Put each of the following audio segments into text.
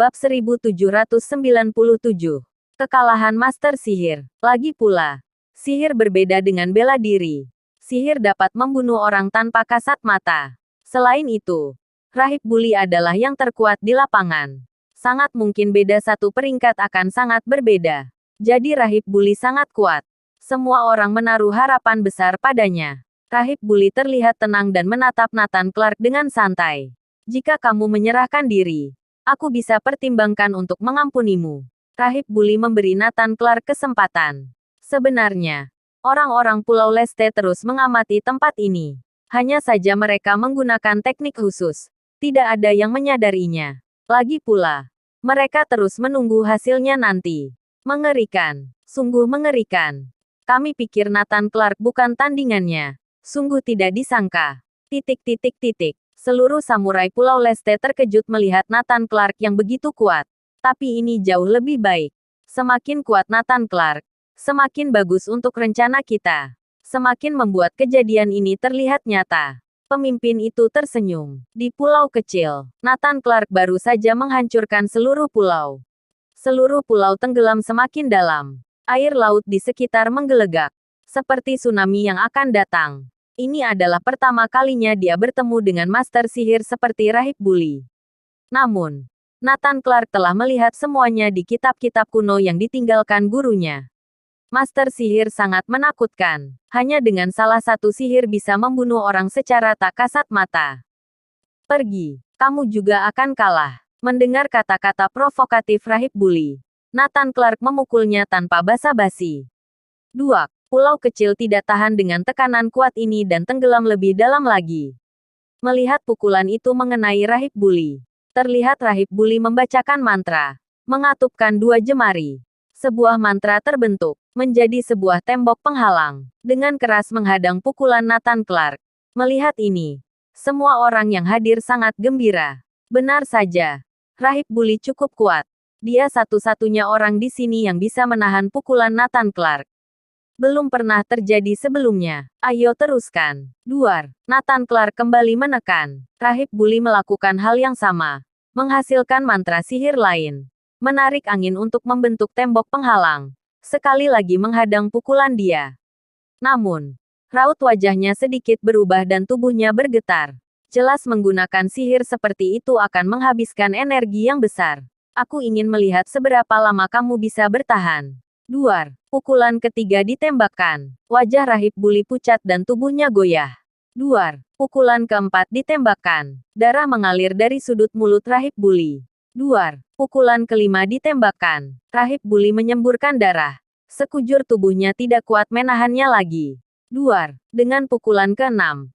Bab 1797. Kekalahan Master Sihir. Lagi pula, sihir berbeda dengan bela diri. Sihir dapat membunuh orang tanpa kasat mata. Selain itu, Rahib Buli adalah yang terkuat di lapangan. Sangat mungkin beda satu peringkat akan sangat berbeda. Jadi Rahib Buli sangat kuat. Semua orang menaruh harapan besar padanya. Rahib Buli terlihat tenang dan menatap Nathan Clark dengan santai. Jika kamu menyerahkan diri, aku bisa pertimbangkan untuk mengampunimu. Rahib Buli memberi Nathan Clark kesempatan. Sebenarnya, orang-orang Pulau Leste terus mengamati tempat ini. Hanya saja mereka menggunakan teknik khusus. Tidak ada yang menyadarinya. Lagi pula, mereka terus menunggu hasilnya nanti. Mengerikan. Sungguh mengerikan. Kami pikir Nathan Clark bukan tandingannya. Sungguh tidak disangka. Seluruh samurai Pulau Leste terkejut melihat Nathan Clark yang begitu kuat. Tapi ini jauh lebih baik. Semakin kuat Nathan Clark, semakin bagus untuk rencana kita. Semakin membuat kejadian ini terlihat nyata. Pemimpin itu tersenyum. Di pulau kecil, Nathan Clark baru saja menghancurkan seluruh pulau. Seluruh pulau tenggelam semakin dalam. Air laut di sekitar menggelegak. Seperti tsunami yang akan datang. Ini adalah pertama kalinya dia bertemu dengan master sihir seperti Rahib Buli. Namun, Nathan Clark telah melihat semuanya di kitab-kitab kuno yang ditinggalkan gurunya. Master sihir sangat menakutkan. Hanya dengan salah satu sihir bisa membunuh orang secara tak kasat mata. Pergi, kamu juga akan kalah. Mendengar kata-kata provokatif Rahib Buli, Nathan Clark memukulnya tanpa basa-basi. Duak, pulau kecil tidak tahan dengan tekanan kuat ini dan tenggelam lebih dalam lagi. Melihat pukulan itu mengenai Rahib Buli, terlihat Rahib Buli membacakan mantra, mengatupkan dua jemari. Sebuah mantra terbentuk, menjadi sebuah tembok penghalang, dengan keras menghadang pukulan Nathan Clark. Melihat ini, semua orang yang hadir sangat gembira. Benar saja, Rahib Buli cukup kuat. Dia satu-satunya orang di sini yang bisa menahan pukulan Nathan Clark. Belum pernah terjadi sebelumnya. Ayo teruskan. Duar. Nathan Clark kembali menekan. Rahib Buli melakukan hal yang sama. Menghasilkan mantra sihir lain. Menarik angin untuk membentuk tembok penghalang. Sekali lagi menghadang pukulan dia. Namun, raut wajahnya sedikit berubah dan tubuhnya bergetar. Jelas menggunakan sihir seperti itu akan menghabiskan energi yang besar. Aku ingin melihat seberapa lama kamu bisa bertahan. Duar. Pukulan ketiga ditembakkan. Wajah Rahib Buli pucat dan tubuhnya goyah. Duar. Pukulan keempat ditembakkan. Darah mengalir dari sudut mulut Rahib Buli. Duar. Pukulan kelima ditembakkan. Rahib Buli menyemburkan darah. Sekujur tubuhnya tidak kuat menahannya lagi. Duar. Dengan pukulan keenam.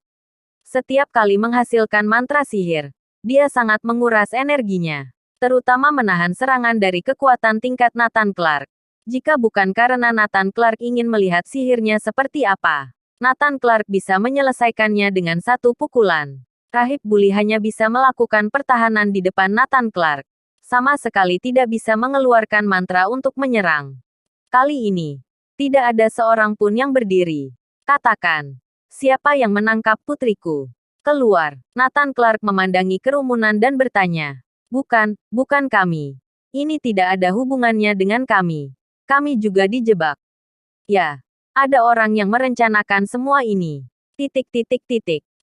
Setiap kali menghasilkan mantra sihir, dia sangat menguras energinya. Terutama menahan serangan dari kekuatan tingkat Nathan Clark. Jika bukan karena Nathan Clark ingin melihat sihirnya seperti apa, Nathan Clark bisa menyelesaikannya dengan satu pukulan. Rahib Buli hanya bisa melakukan pertahanan di depan Nathan Clark. Sama sekali tidak bisa mengeluarkan mantra untuk menyerang. Kali ini, tidak ada seorang pun yang berdiri. Katakan, siapa yang menangkap putriku? Keluar. Nathan Clark memandangi kerumunan dan bertanya. Bukan kami. Ini tidak ada hubungannya dengan kami. Kami juga dijebak. Ya, ada orang yang merencanakan semua ini.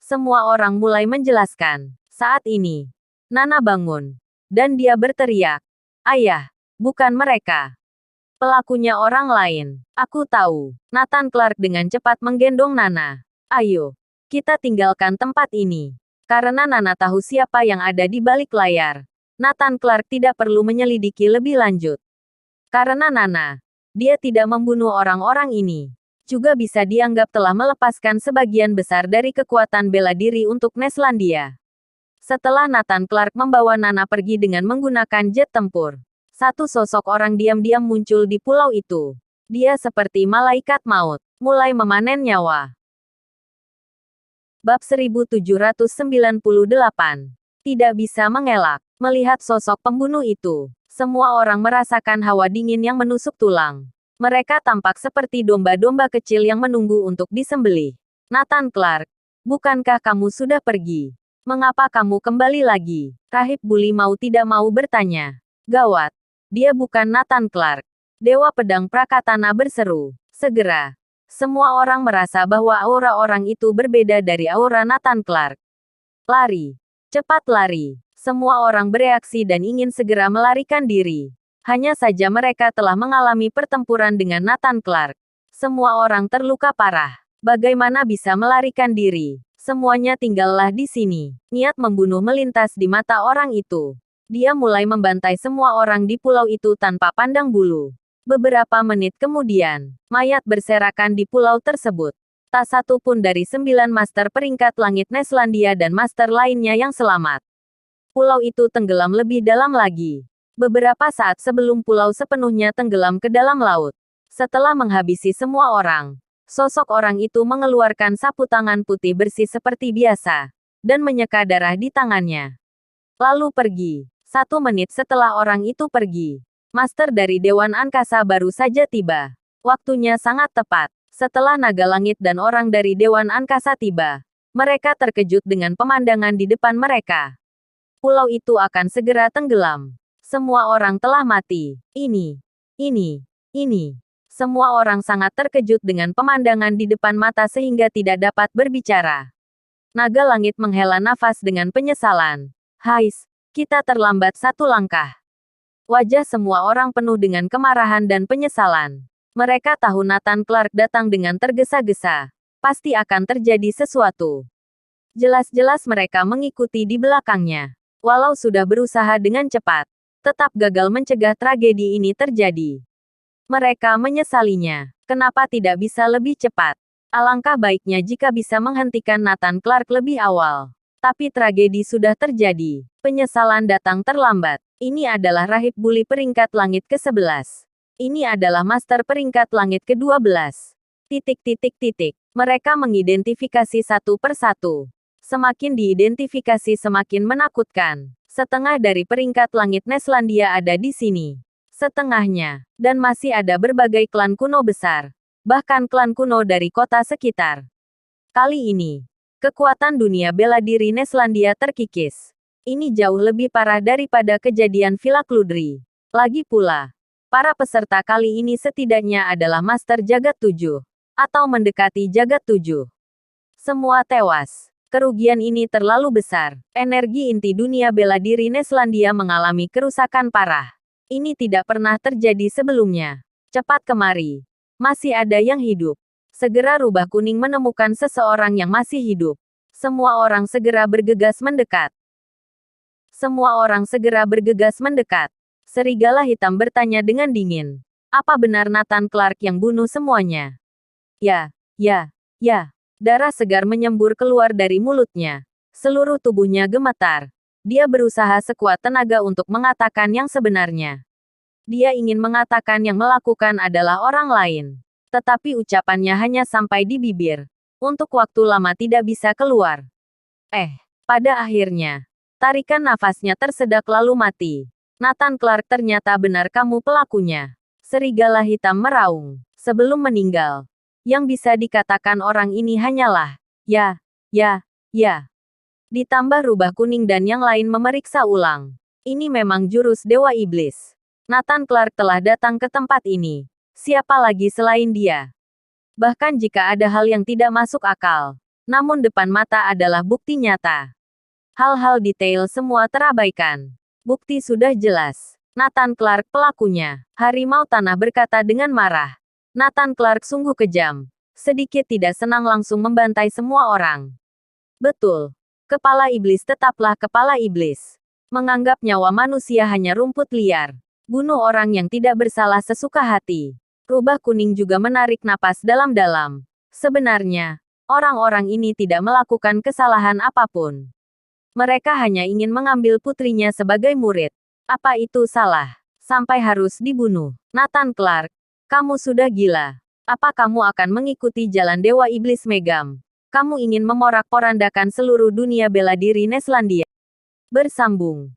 Semua orang mulai menjelaskan. Saat ini, Nana bangun. Dan dia berteriak. Ayah, bukan mereka. Pelakunya orang lain. Aku tahu. Nathan Clark dengan cepat menggendong Nana. Ayo, kita tinggalkan tempat ini. Karena Nana tahu siapa yang ada di balik layar. Nathan Clark tidak perlu menyelidiki lebih lanjut. Karena Nana, dia tidak membunuh orang-orang ini. Juga bisa dianggap telah melepaskan sebagian besar dari kekuatan bela diri untuk Neslandia. Setelah Nathan Clark membawa Nana pergi dengan menggunakan jet tempur, satu sosok orang diam-diam muncul di pulau itu. Dia seperti malaikat maut, mulai memanen nyawa. Bab 1798. Tidak bisa mengelak. Melihat sosok pembunuh itu, semua orang merasakan hawa dingin yang menusuk tulang. Mereka tampak seperti domba-domba kecil yang menunggu untuk disembelih. Nathan Clark, bukankah kamu sudah pergi? Mengapa kamu kembali lagi? Rahib Buli mau tidak mau bertanya. Gawat. Dia bukan Nathan Clark. Dewa Pedang Prakatana berseru. Segera. Semua orang merasa bahwa aura orang itu berbeda dari aura Nathan Clark. Lari. Cepat lari. Semua orang bereaksi dan ingin segera melarikan diri. Hanya saja mereka telah mengalami pertempuran dengan Nathan Clark. Semua orang terluka parah. Bagaimana bisa melarikan diri? Semuanya tinggallah di sini. Niat membunuh melintas di mata orang itu. Dia mulai membantai semua orang di pulau itu tanpa pandang bulu. Beberapa menit kemudian, mayat berserakan di pulau tersebut. Tak satu pun dari 9 master peringkat langit Neslandia dan master lainnya yang selamat. Pulau itu tenggelam lebih dalam lagi. Beberapa saat sebelum pulau sepenuhnya tenggelam ke dalam laut. Setelah menghabisi semua orang, sosok orang itu mengeluarkan sapu tangan putih bersih seperti biasa, dan menyeka darah di tangannya. Lalu pergi. 1 menit setelah orang itu pergi, master dari Dewan Angkasa baru saja tiba. Waktunya sangat tepat. Setelah naga langit dan orang dari Dewan Angkasa tiba, mereka terkejut dengan pemandangan di depan mereka. Pulau itu akan segera tenggelam. Semua orang telah mati. Ini. Semua orang sangat terkejut dengan pemandangan di depan mata sehingga tidak dapat berbicara. Naga langit menghela nafas dengan penyesalan. Hais, kita terlambat 1 langkah. Wajah semua orang penuh dengan kemarahan dan penyesalan. Mereka tahu Nathan Clark datang dengan tergesa-gesa. Pasti akan terjadi sesuatu. Jelas-jelas mereka mengikuti di belakangnya. Walau sudah berusaha dengan cepat, tetap gagal mencegah tragedi ini terjadi. Mereka menyesalinya. Kenapa tidak bisa lebih cepat? Alangkah baiknya jika bisa menghentikan Nathan Clark lebih awal. Tapi tragedi sudah terjadi. Penyesalan datang terlambat. Ini adalah rahib buli peringkat langit ke-11. Ini adalah master peringkat langit ke-12. Mereka mengidentifikasi satu persatu. Semakin diidentifikasi semakin menakutkan. Setengah dari peringkat langit Neslandia ada di sini. Setengahnya. Dan masih ada berbagai klan kuno besar. Bahkan klan kuno dari kota sekitar. Kali ini, kekuatan dunia bela diri Neslandia terkikis. Ini jauh lebih parah daripada kejadian Villa Cludri. Lagi pula, para peserta kali ini setidaknya adalah Master Jagat 7. Atau mendekati Jagat 7. Semua tewas. Kerugian ini terlalu besar. Energi inti dunia bela diri Neslandia mengalami kerusakan parah. Ini tidak pernah terjadi sebelumnya. Cepat kemari. Masih ada yang hidup. Segera rubah kuning menemukan seseorang yang masih hidup. Semua orang segera bergegas mendekat. Serigala hitam bertanya dengan dingin. Apa benar Nathan Clark yang bunuh semuanya? Ya. Darah segar menyembur keluar dari mulutnya. Seluruh tubuhnya gemetar. Dia berusaha sekuat tenaga untuk mengatakan yang sebenarnya. Dia ingin mengatakan yang melakukan adalah orang lain. Tetapi ucapannya hanya sampai di bibir. Untuk waktu lama tidak bisa keluar. Pada akhirnya, tarikan nafasnya tersedak lalu mati. Nathan Clark, ternyata benar kamu pelakunya. Serigala hitam meraung. Sebelum meninggal, yang bisa dikatakan orang ini hanyalah, ya. Ditambah rubah kuning dan yang lain memeriksa ulang. Ini memang jurus Dewa Iblis. Nathan Clark telah datang ke tempat ini. Siapa lagi selain dia? Bahkan jika ada hal yang tidak masuk akal, namun depan mata adalah bukti nyata. Hal-hal detail semua terabaikan. Bukti sudah jelas. Nathan Clark pelakunya. Harimau tanah berkata dengan marah. Nathan Clark sungguh kejam. Sedikit tidak senang langsung membantai semua orang. Betul. Kepala iblis tetaplah kepala iblis. Menganggap nyawa manusia hanya rumput liar. Bunuh orang yang tidak bersalah sesuka hati. Rubah kuning juga menarik napas dalam-dalam. Sebenarnya, orang-orang ini tidak melakukan kesalahan apapun. Mereka hanya ingin mengambil putrinya sebagai murid. Apa itu salah? Sampai harus dibunuh. Nathan Clark, kamu sudah gila. Apa kamu akan mengikuti jalan Dewa Iblis Megam? Kamu ingin memorak-porandakan seluruh dunia bela diri Neslandia. Bersambung.